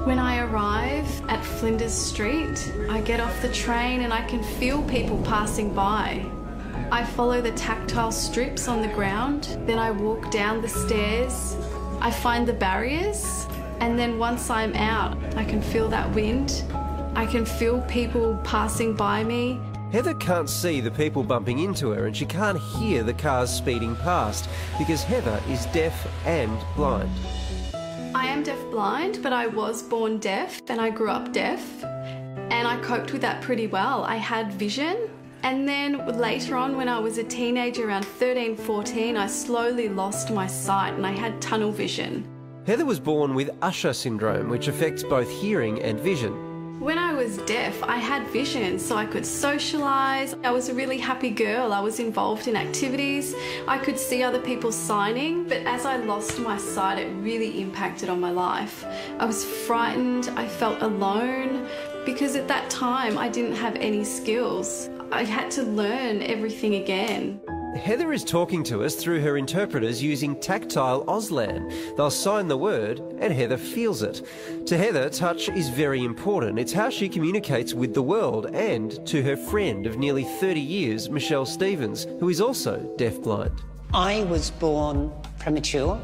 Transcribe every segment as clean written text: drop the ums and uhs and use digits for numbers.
When I arrive at Flinders Street, I get off the train and I can feel people passing by. I follow the tactile strips on the ground, then I walk down the stairs, I find the barriers, and then once I'm out, I can feel that wind. I can feel people passing by me. Heather can't see the people bumping into her and she can't hear the cars speeding past because Heather is deaf and blind. I am deaf-blind, but I was born deaf and I grew up deaf, and I coped with that pretty well. I had vision, and then later on when I was a teenager, around 13, 14, I slowly lost my sight and I had tunnel vision. Heather was born with Usher syndrome, which affects both hearing and vision. When I was deaf, I had vision, so I could socialise. I was a really happy girl. I was involved in activities. I could see other people signing, but as I lost my sight, it really impacted on my life. I was frightened, I felt alone, because at that time I didn't have any skills. I had to learn everything again. Heather is talking to us through her interpreters using tactile Auslan. They'll sign the word and Heather feels it. To Heather, touch is very important. It's how she communicates with the world and to her friend of nearly 30 years, Michelle Stevens, who is also deaf-blind. I was born premature.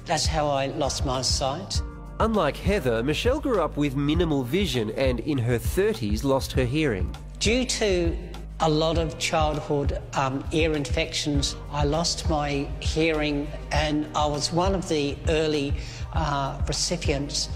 That's how I lost my sight. Unlike Heather, Michelle grew up with minimal vision and in her 30s lost her hearing. Due to a lot of childhood ear infections, I lost my hearing, and I was one of the early recipients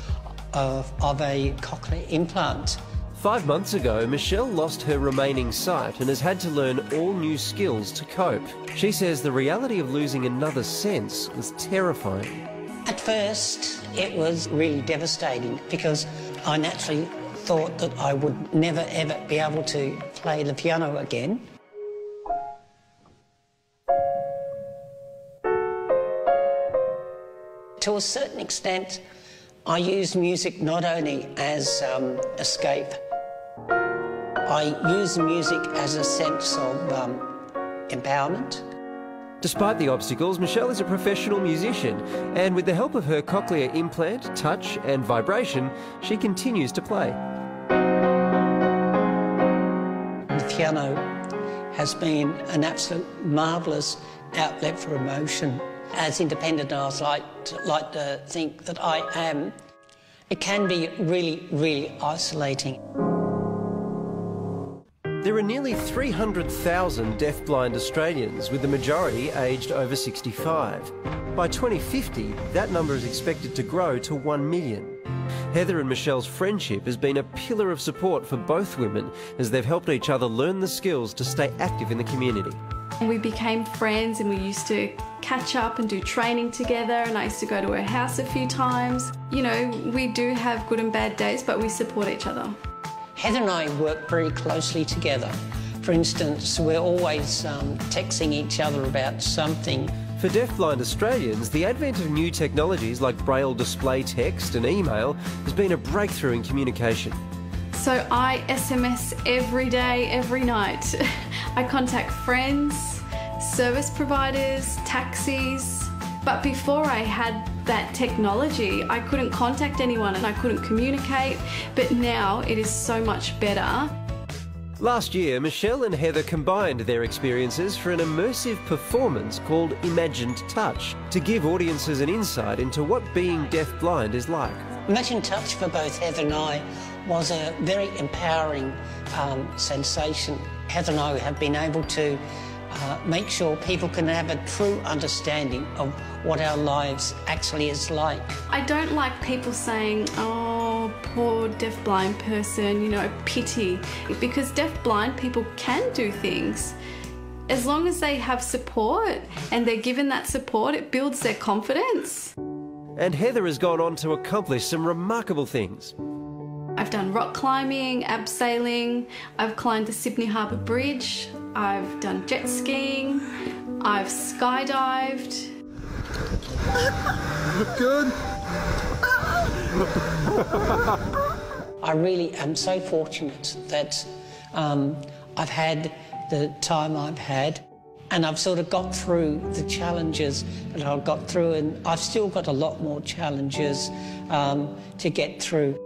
of a cochlear implant. 5 months ago, Michelle lost her remaining sight and has had to learn all new skills to cope. She says the reality of losing another sense was terrifying. At first, it was really devastating because I naturally thought that I would never ever be able to play the piano again. To a certain extent, I use music not only as escape. I use music as a sense of empowerment. Despite the obstacles, Michelle is a professional musician, and with the help of her cochlear implant, touch and vibration, she continues to play. The piano has been an absolute marvellous outlet for emotion. As independent as I like to think that I am, it can be really, really isolating. There are nearly 300,000 deaf-blind Australians, with the majority aged over 65. By 2050, that number is expected to grow to 1 million. Heather and Michelle's friendship has been a pillar of support for both women as they've helped each other learn the skills to stay active in the community. We became friends and we used to catch up and do training together, and I used to go to her house a few times. You know, we do have good and bad days, but we support each other. Heather and I work very closely together. For instance, we're always texting each other about something. For deaf-blind Australians, the advent of new technologies like braille display text and email has been a breakthrough in communication. So I SMS every day, every night. I contact friends, service providers, taxis. But before I had that technology, I couldn't contact anyone and I couldn't communicate. But now it is so much better. Last year, Michelle and Heather combined their experiences for an immersive performance called Imagined Touch to give audiences an insight into what being deaf-blind is like. Imagined Touch for both Heather and I was a very empowering sensation. Heather and I have been able to make sure people can have a true understanding of what our lives actually is like. I don't like people saying, oh, poor deaf-blind person, you know, pity, because deaf-blind people can do things. As long as they have support and they're given that support, it builds their confidence. And Heather has gone on to accomplish some remarkable things. I've done rock climbing, abseiling, I've climbed the Sydney Harbour Bridge, I've done jet skiing, I've skydived. Good. I really am so fortunate that I've had the time I've had, and I've sort of got through the challenges that I've got through, and I've still got a lot more challenges to get through.